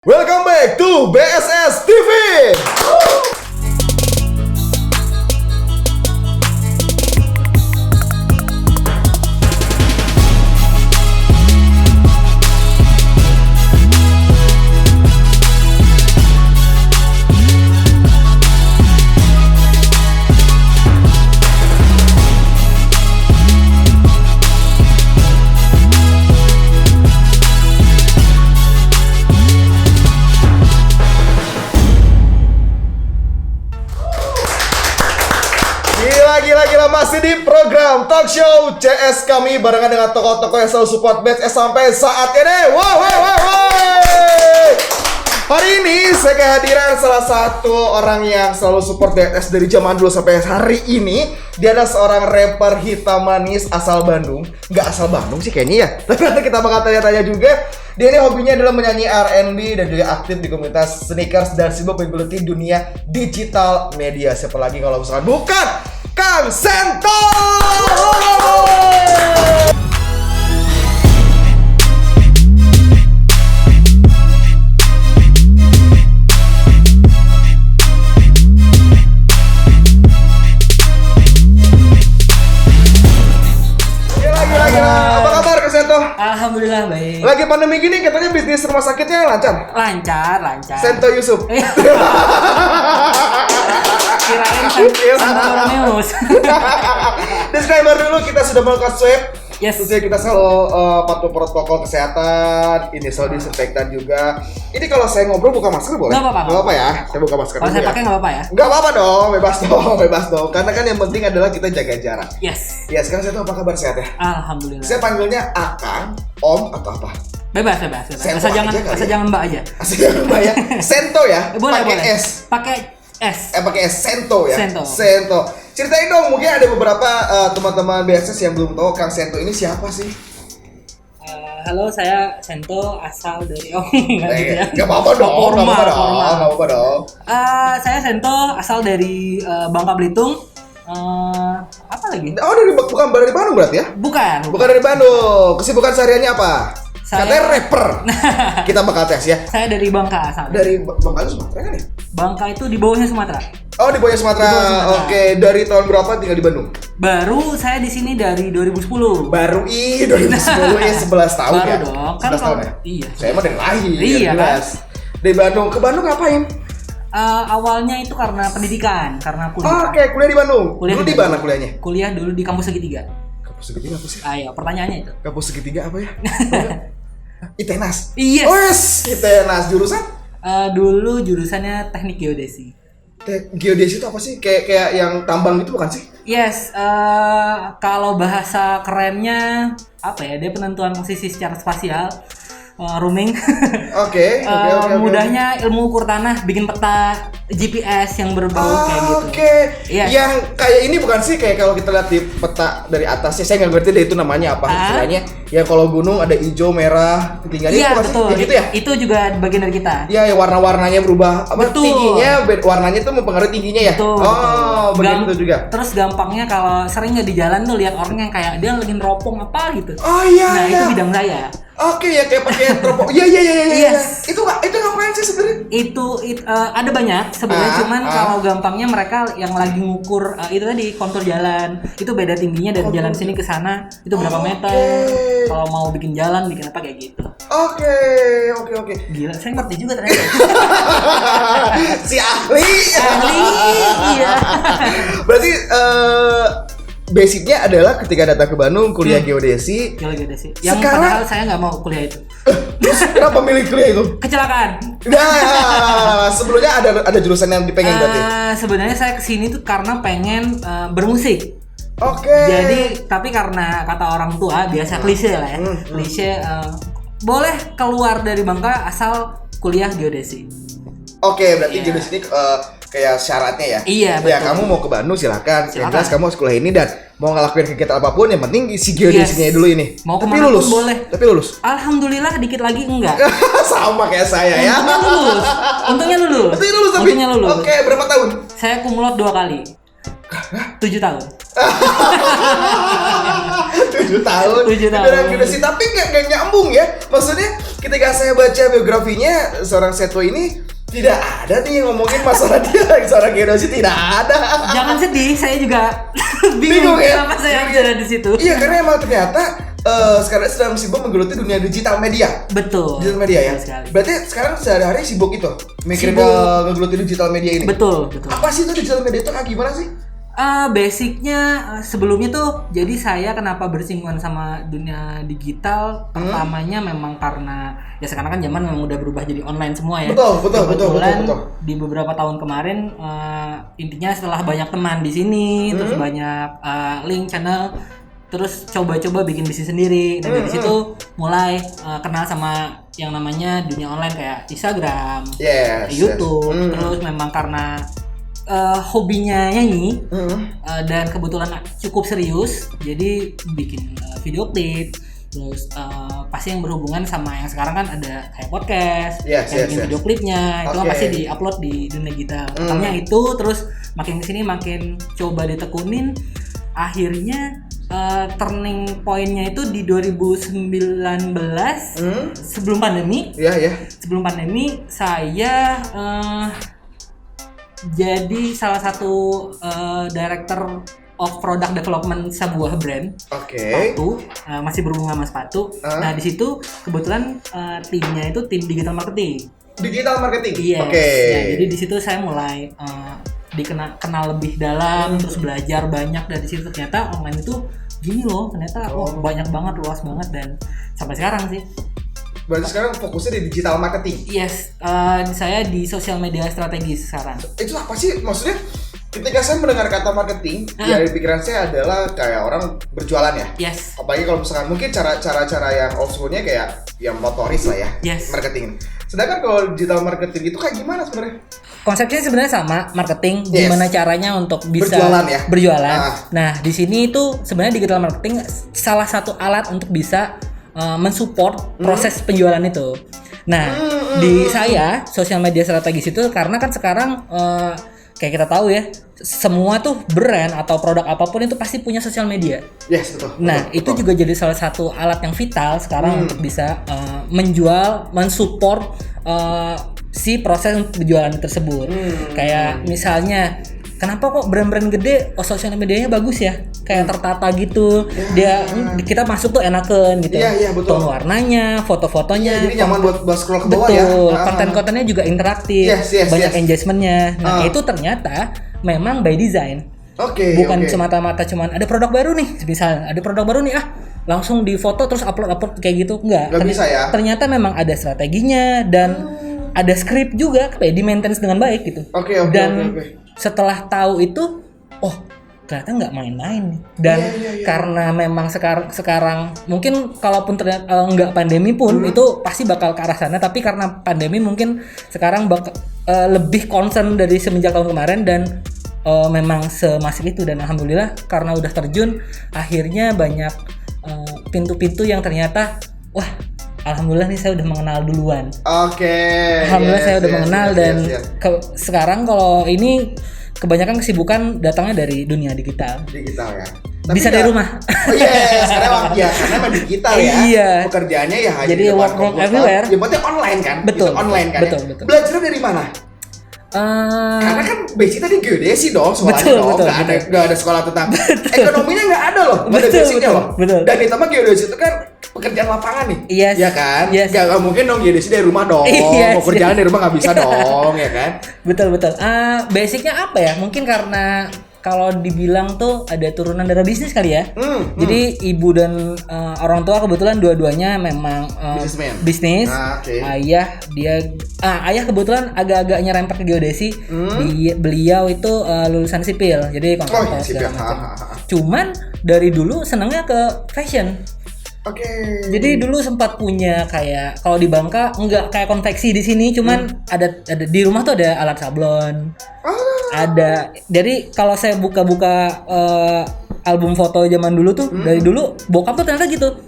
Welcome back to BSS TV. Gila masih di program talk show CS kami barengan dengan tokoh-tokoh yang selalu support BSS sampai saat ini. Wow. Hari ini saya kehadiran salah satu orang yang selalu support BSS dari zaman dulu sampai hari ini. Dia adalah seorang rapper hitam manis asal Bandung. Nggak asal Bandung sih kayaknya ya. Tapi nanti kita bakal tanya-tanya juga. Dia ini hobinya adalah menyanyi R&B dan juga aktif di komunitas sneakers dan sibuk menggeluti dunia digital media. Siapa lagi kalau misalkan bukan Kang Sento! Gila. Apa kabar Kang Sento? Alhamdulillah baik. Lagi pandemi gini katanya bisnis rumah sakitnya lancar? Lancar. Sento Yusuf. Kirain Sento News. Disclaimer dulu, kita sudah melakukan swab. Yes. Terus kita selalu patuh protokol kesehatan. Ini selalu disinfektan juga. Ini kalau saya ngobrol buka masker boleh? Nggak apa-apa ya. Saya buka masker Kalau dulu saya ya. pakai nggak apa-apa ya? Nggak apa-apa dong, bebas dong. Karena kan yang penting adalah kita jaga jarak. Yes. Ya sekarang saya tahu apa kabar sehat ya? Alhamdulillah. Saya panggilnya Akang, Om atau apa? Bebas. Sento Asal jangan Mbak aja. Asal jangan Mbak ya. Sento ya. Boleh. Pakai S. Pakai S. Pakai S, Sento ya. Sento. Ceritain dong, mungkin ada beberapa teman-teman BSS yang belum tahu Kang Sento ini siapa sih? Halo, saya Sento asal dari Gak apa-apa dong. Saya Sento asal dari Bangka Belitung. Apa lagi? Oh, bukan dari Bandung berarti ya? Bukan dari Bandung. Kesibukan sehariannya apa? Katanya rapper. Kita bakal tes ya. Saya dari Bangka asal. Dari Bangka itu Sumatera kan ya? Bangka itu di bawahnya Sumatera. Oh, di bawahnya Sumatera. Oke, dari tahun berapa tinggal di Bandung? Baru saya di sini dari 2010. Baru 2010 ya 11 tahun baru ya. Dong. Kan 11 tahun ya? Iya. Saya mah dari lahir. Iya kan? Dari Bandung ke Bandung ngapain? Awalnya itu karena pendidikan, karena kuliah. Oke, kuliah di Bandung. Kuliah Dulu di di mana kuliahnya? Kuliah dulu di kampus segitiga. Kampus segitiga apa sih? Ayo, pertanyaannya itu. Kampus segitiga apa ya? ITENAS. Yes. Oh yes, ITENAS jurusan? Dulu jurusannya teknik geodesi. Geodesi itu apa sih? Kayak yang tambang itu bukan sih? Yes, kalau bahasa kerennya apa ya? Dia penentuan posisi secara spasial, rooming. Oke. Mudahnya ilmu ukur tanah, bikin peta GPS yang berbau kayak gitu. Oke. Yes. Yang kayak ini bukan sih kayak kalau kita lihat di peta dari atasnya, saya nggak ngerti deh itu namanya apa istilahnya. Ya kalau gunung ada hijau, merah, tinggalnya iya, itu betul. Ya, gitu ya? Itu juga bagian dari kita. Iya, ya warna-warnanya berubah. Apa Betul. tingginya warnanya tuh mempengaruhi tingginya ya? Betul. Begitu juga. Terus gampangnya kalau sering nggak di jalan tuh lihat orang yang kayak dia lagi neropong apa gitu. Oh iya. Nah, iya. itu bidang saya. Oke ya kayak pakai teropong. Iya. Yes. Itu ngapain sih sebenarnya? Itu ada banyak sebenarnya, cuman kalau gampangnya mereka yang lagi ngukur itu tadi kontur jalan. Itu beda tingginya dari jalan sini ke sana. Itu berapa meter. Kalau mau bikin jalan bikin apa kayak gitu. Oke. Gila, saya ngerti juga ternyata. Si ahli. Iya. Berarti basicnya adalah ketika datang ke Bandung kuliah geodesi. Yang padahal saya nggak mau kuliah itu. Terus kenapa milih kuliah itu? Kecelakaan. Nah, sebelumnya ada jurusan yang dipengen berarti. Sebenarnya saya kesini tuh karena pengen bermusik. Oke. Jadi tapi karena kata orang tua biasa klise lah ya. Klise boleh keluar dari Bangka asal kuliah geodesi. Oke, berarti geodesi ini kayak syaratnya ya. Iya, betul. Ya kamu mau ke Bandung silakan. Yang jelas kamu harus kuliah ini dan mau ngelakuin kegiatan apapun yang penting isi geodesinya dulu ini. Mau tapi kemana lulus. Pun boleh. Tapi lulus. Alhamdulillah dikit lagi enggak. Sama kayak saya ya. Untungnya lulus. Untungnya lulus. Oke, berapa tahun? Saya kumlot 2 kali. 7 tahun. 7 tahun. Tapi nggak nyambung ya. Maksudnya ketika saya baca biografinya seorang Seto ini tidak ada nih yang ngomongin masalah dia seorang geodosi, tidak ada. Jangan sedih, saya juga Bingung, bingung ya? kenapa saya ada di situ. Iya, karena emang ternyata sekarang sedang sibuk menggeluti dunia digital media. Betul. Digital media ya. Betul sekali. Berarti sekarang sehari-hari sibuk itu mikirin ngegeluti digital media ini. Betul. Apa sih itu digital media itu gimana sih? Basicnya sebelumnya tuh, jadi saya kenapa bersinggungan sama dunia digital, pertamanya memang karena ya sekarang kan zaman memang udah berubah jadi online semua ya. Betul. Kebetulan di beberapa tahun kemarin intinya setelah banyak teman di sini, terus banyak link channel, terus coba-coba bikin bisnis sendiri. Dan dari situ mulai kenal sama yang namanya dunia online kayak Instagram, YouTube. Terus memang karena hobinya nyanyi dan kebetulan cukup serius, jadi bikin video klip. Terus pasti yang berhubungan sama yang sekarang kan ada kayak podcast, bikin video klipnya, itu kan pasti diupload di dunia digital. Makanya itu terus makin kesini makin coba ditekunin. Akhirnya turning point-nya itu di 2019 sebelum pandemi. Sebelum pandemi saya jadi salah satu director of product development sebuah brand sepatu, masih berhubungan sama sepatu. Nah di situ kebetulan timnya itu tim digital marketing. Yes. Ya, jadi di situ saya mulai kenal lebih dalam, terus belajar banyak dari situ. Ternyata online itu gini loh, ternyata banyak banget, luas banget, dan sampai sekarang sih. Berarti sekarang fokusnya di digital marketing? Yes, saya di sosial media strategis sekarang. Itu apa sih? Maksudnya ketika saya mendengar kata marketing, ya di pikiran saya adalah kayak orang berjualan ya? Yes. Apalagi kalau misalkan mungkin cara-cara yang old school-nya kayak yang motoris lah ya, marketing. Sedangkan kalau digital marketing itu kayak gimana sebenarnya? Konsepnya sebenarnya sama, marketing, gimana caranya untuk bisa berjualan. Nah, di sini itu sebenarnya digital marketing salah satu alat untuk bisa mensupport proses penjualan itu. Nah, di saya sosial media strategis itu karena kan sekarang kayak kita tahu ya, semua tuh brand atau produk apapun itu pasti punya sosial media. Yes, betul. Nah, itu juga jadi salah satu alat yang vital sekarang untuk bisa menjual, mensupport si proses penjualan tersebut. Kayak misalnya, kenapa kok brand-brand gede sosial medianya bagus ya? Kayak tertata gitu. Kita masuk tuh enakan gitu. Iya, betul. Tone warnanya, foto-fotonya. Jadi nyaman buat scroll ke bawah ya. Betul. Konten-kontennya juga interaktif. Banyak engagementnya. Nah, itu ternyata memang by design. Bukan semata-mata cuman ada produk baru nih, misalnya ada produk baru nih langsung di foto terus upload kayak gitu. Enggak bisa ya. Ternyata memang ada strateginya dan ada skrip juga kayak di maintenance dengan baik gitu. Dan setelah tahu itu, ternyata nggak main-main nih. Dan karena memang sekarang mungkin kalaupun ternyata nggak pandemi pun itu pasti bakal ke arah sana. Tapi karena pandemi mungkin sekarang lebih concern dari semenjak tahun kemarin dan memang semasif itu. Dan alhamdulillah karena udah terjun, akhirnya banyak pintu-pintu yang ternyata alhamdulillah nih saya udah mengenal duluan. Alhamdulillah saya udah mengenal dan sekarang kalau ini kebanyakan kesibukan datangnya dari dunia digital ya. Tapi bisa dari rumah. Sekarang karena memang digital ya. Iya. Pekerjaannya ya hanya jadi work from everywhere. Ya berarti online kan? Betul. Bisa online kan? Betul. Belajarnya dari mana? Karena kan basic tadi geodesi dong soalnya nggak ada sekolah tentang ekonominya, nggak ada loh, nggak ada basicnya loh. Dan ditambah geodesi itu kan pekerjaan lapangan nih, ya kan? Nggak mungkin dong geodesi dari rumah dong, mau kerjaan dari rumah nggak bisa dong, ya kan? Betul. Basicnya apa ya? Mungkin karena kalau dibilang tuh ada turunan darah bisnis kali ya. Jadi ibu dan orang tua kebetulan dua-duanya memang bisnis. Ayah kebetulan agak-agak nyerempet ke geodesi. Beliau itu lulusan sipil, jadi kontraktor segala macam. Cuman dari dulu senangnya ke fashion. Jadi dulu sempat punya kayak kalau di Bangka enggak kayak konveksi di sini, cuman ada di rumah tuh ada alat sablon. Ada. Jadi kalau saya buka-buka album foto zaman dulu tuh, dari dulu bokap tuh ternyata gitu.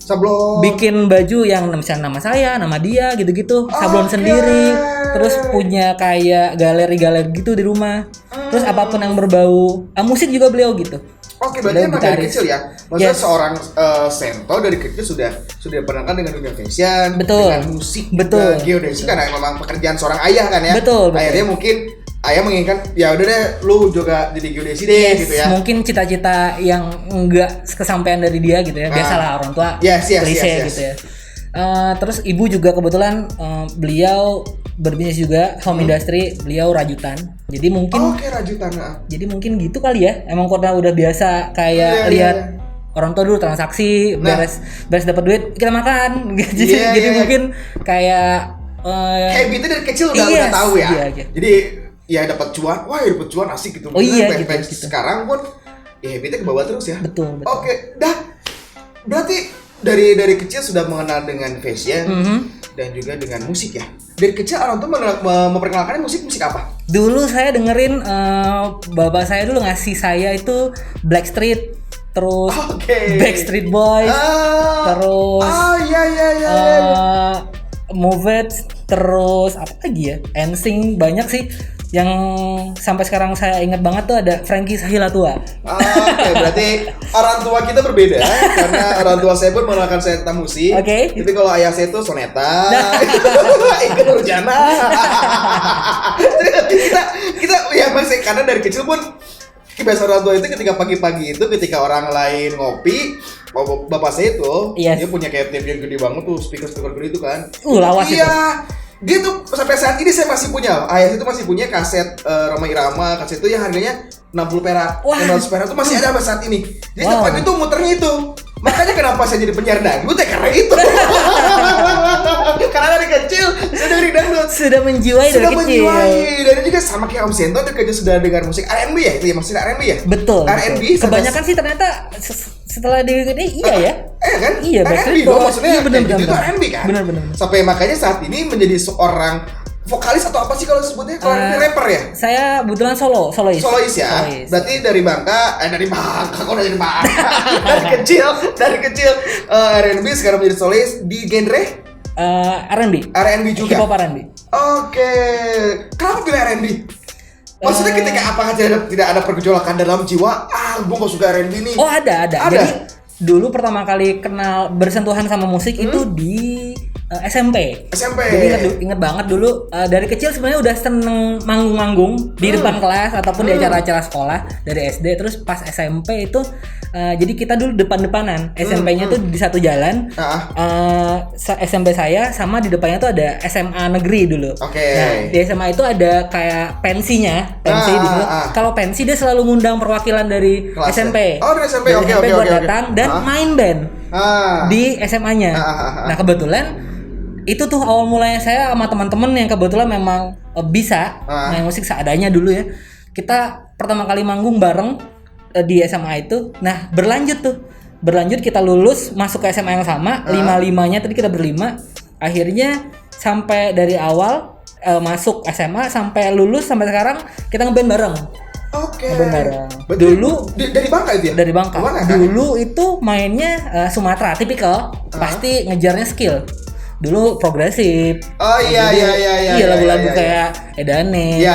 Sablon. Bikin baju yang misalnya nama saya, nama dia gitu-gitu, sablon sendiri. Terus punya kayak galeri-galeri gitu di rumah. Terus apapun yang berbau musik juga beliau gitu. Oke, berarti emang dari gitaris. kecil ya. Maksudnya Yes. seorang Sento dari kecil sudah diperkenalkan dengan dunia fashion, Betul. dengan musik, Betul. geodesi karena memang pekerjaan seorang ayah kan ya. Betul, betul. Akhirnya mungkin ayah menginginkan ya udah deh lu juga jadi geodesi deh Yes, gitu ya. mungkin cita-cita yang enggak kesampaian dari dia gitu ya. Biasalah orang tua Yes, klise gitu ya. Terus ibu juga kebetulan beliau berbisnis juga home industry, beliau rajutan. Jadi mungkin Oke, rajutan. jadi mungkin gitu kali ya. Emang karena udah biasa kayak Iya, lihat iya. orang tua dulu transaksi, Nah. beres dapat duit kita makan. Jadi Iya, jadi iya. mungkin kayak Habitnya dari kecil udah Yes, tahu ya. iya. Jadi ya dapat cuan, wah ya dapat cuan asik gitu. Oh iya, Maksudnya gitu. Sekarang pun ya habitnya ke bawah terus ya. betul. Oke, berarti dari kecil sudah mengenal dengan fashion dan juga dengan musik ya. Dari kecil orang tuh memperkenalkan musik apa? Dulu saya dengerin bapak saya dulu ngasih saya itu Blackstreet, terus Oke. Backstreet Boys, terus iya. Move It, terus apa lagi ya? NSYNC, banyak sih. Yang sampai sekarang saya ingat banget tuh ada Frankie Sahilatua. Oke, berarti orang tua kita berbeda karena orang tua saya pun mengenalkan saya tentang musik. Oke. Tapi kalau ayah saya itu Soneta, Ikke Nurjana. kita ya masih karena dari kecil pun kebiasaan orang tua itu ketika pagi-pagi itu ketika orang lain ngopi, bapak saya itu Yes. dia punya kayak tape yang gede banget tuh, speaker gede itu kan. Lawas itu. Iya. Dia tuh sampai saat ini saya masih punya. Ayah itu masih punya kaset Roma Irama, kaset itu yang harganya 60 perak. Wah. 600 perak itu masih ada sampai saat ini. Jadi Wow. setiap pagi tuh muternya itu. Makanya kenapa saya jadi penyiar dangdut ya karena itu. Karena dari kecil saya dari dangdut. Sudah menjiwai Sudah dari kecil. menjiwai. Dan juga sama kayak Om Sento dia kerja sudah dengar musik R&B ya? Itu ya maksudnya R&B ya? Betul. R&B betul. Kebanyakan sih ternyata setelah di iya ya. kan? Iya, R&B Backstreet dong Boys. maksudnya Iya, bener, kayak gitu bener, itu bener. R&B kan? Bener. Sampai makanya saat ini menjadi seorang vokalis atau apa sih kalau disebutnya? Kalau ini rapper ya? Saya kebetulan solois. Solois ya? Berarti dari Bangka, kok dari Bangka? dari kecil R&B sekarang menjadi solois di genre R&B. R&B juga? Hip hop R&B. Oke, kenapa pilih R&B? Maksudnya ketika apakah tidak ada pergejolakan dalam jiwa? Gue gak suka R&B nih. Oh ada. Ada? Jadi dulu pertama kali kenal bersentuhan sama musik itu di SMP. SMP. Jadi inget banget dulu dari kecil sebenarnya udah seneng manggung-manggung di depan kelas ataupun di acara-acara sekolah dari SD. Terus pas SMP itu jadi kita dulu depan-depanan. SMP-nya tuh di satu jalan. SMP saya sama di depannya tuh ada SMA negeri dulu. Oke. Nah di SMA itu ada kayak pensinya, pensi di situ. Kalau pensi dia selalu ngundang perwakilan dari Kelas SMP. ya? Oh, dari SMP. Dari Oke, SMP buat oke. datang dan main band di SMA-nya. Nah kebetulan itu tuh awal mulanya saya sama teman-teman yang kebetulan memang bisa main musik seadanya dulu ya. Kita pertama kali manggung bareng di SMA itu. Nah berlanjut kita lulus masuk ke SMA yang sama, lima-limanya tadi kita berlima. Akhirnya sampai dari awal masuk SMA sampai lulus sampai sekarang kita ngeband bareng. Oke. Ngeband bareng. Berarti Dulu dari Bangka itu ya? dari Bangka. Kan? Dulu itu mainnya Sumatera tipikal, pasti ngejarnya skill. Dulu progresif. Oh iya. Iya lagu-lagu kayak Edane. Iya.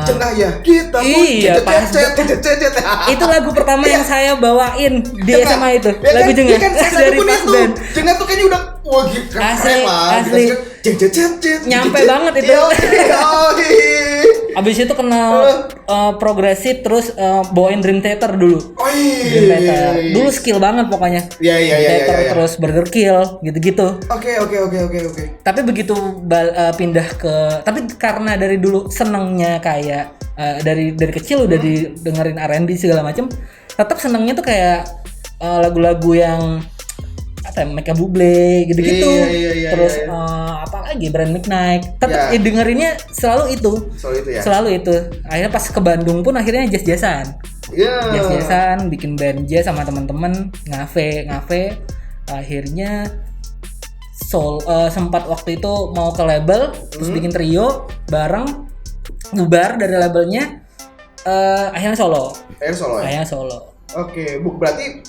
Cenah ya. Kita pun Iya, cet. Itu lagu pertama yang saya bawain di SMA itu. Ya Lagu kan? Jengah Ya kan saya dari pun Pas itu. Band. Jengah tuh kayaknya udah wah gitu kan Asli, keren lah. asli. Cet. Nyampe banget itu. Abis itu kenal progresif terus bawain Dream Theater dulu. Dream Theater. Dulu skill banget pokoknya. Iya. Theater terus Burger Kill gitu-gitu. Oke. Tapi begitu pindah ke tapi karena dari dulu senengnya kayak dari kecil udah didengerin R&B segala macem, tetap senengnya tuh kayak lagu-lagu yang apa ya, Michael Bublé gitu-gitu. Iya. Terus apa lagi Brand McKnight. Tetap dengerinnya selalu itu. Selalu itu. Akhirnya pas ke Bandung pun akhirnya jazz-jazzan. Jazz-jazzan, bikin band jazz sama teman-teman, ngafe. Akhirnya sempat waktu itu mau ke label, terus bikin trio bareng, bubar dari labelnya, akhirnya solo. Akhirnya solo. Oke, berarti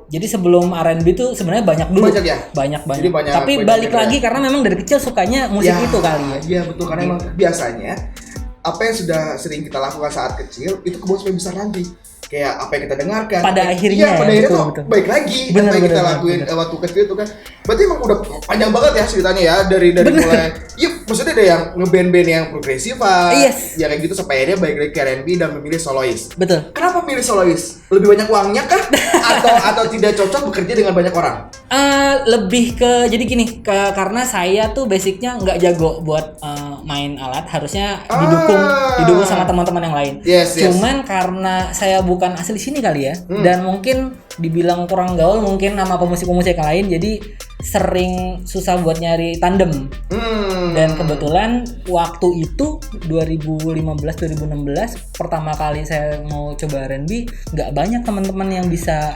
jadi sebelum R&B tuh sebenarnya banyak dulu. Banyak ya? Banyak. Jadi banyak Tapi balik lagi karena memang dari kecil sukanya musik itu kali ya. Iya betul, karena emang biasanya apa yang sudah sering kita lakukan saat kecil itu kebawa sampai besar nanti. kayak apa yang kita dengarkan. Pada akhirnya pada akhirnya betul, tuh betul. baik lagi Bener, apa yang kita bener, lakuin bener. waktu kecil itu kan. Berarti emang udah panjang banget ya ceritanya ya dari mulai. Iya, maksudnya ada yang ngeband-band yang progresifan. Yes. Ya kayak gitu sampai akhirnya balik lagi ke R&B dan memilih solois. Betul. Kenapa pilih solois? Lebih banyak uangnya kah? atau tidak cocok bekerja dengan banyak orang? Lebih ke jadi gini karena saya tuh basicnya nggak jago buat main alat, harusnya didukung sama teman-teman yang lain. Yes. Cuman karena saya bukan asli sini kali ya, dan mungkin dibilang kurang gaul mungkin sama pemusik-pemusik yang lain, jadi sering susah buat nyari tandem. Dan kebetulan waktu itu 2015-2016 pertama kali saya mau coba R&B, nggak banyak teman-teman yang bisa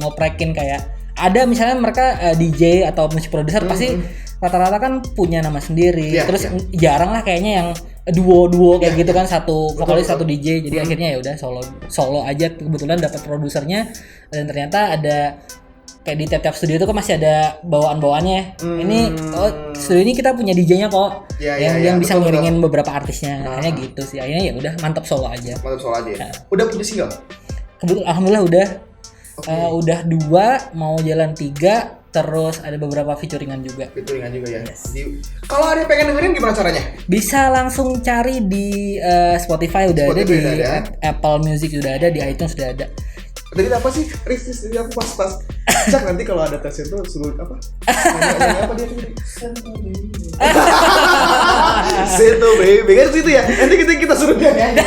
ngoprekin kayak ada misalnya mereka DJ atau musik produser pasti rata-rata kan punya nama sendiri. Terus jarang lah kayaknya yang duo kayak gitu kan, satu vokalis satu DJ. Jadi akhirnya ya udah solo aja. Kebetulan dapat produsernya dan ternyata ada kayak di tiap studio itu kan masih ada bawaan-bawaannya. Ini studio ini kita punya DJ-nya kok. Yang bisa ngiringin beberapa artisnya. Akhirnya gitu sih. Akhirnya ya udah mantap solo aja. Ya. Udah punya single? Kebetulan alhamdulillah udah. Udah 2, mau jalan 3, terus ada beberapa featuringan juga. Ya. Yes. Kalau ada yang pengen dengerin gimana caranya? Bisa langsung cari di Spotify udah ada, di Apple Music udah ada, di iTunes udah ada. Tadi apa sih? Risis ini aku pas. Cak nanti kalau ada tes itu suruh apa? Nyanyi apa dia tadi? Sento baby. Kan situ ya. Nanti kita suruh dia nyanyi.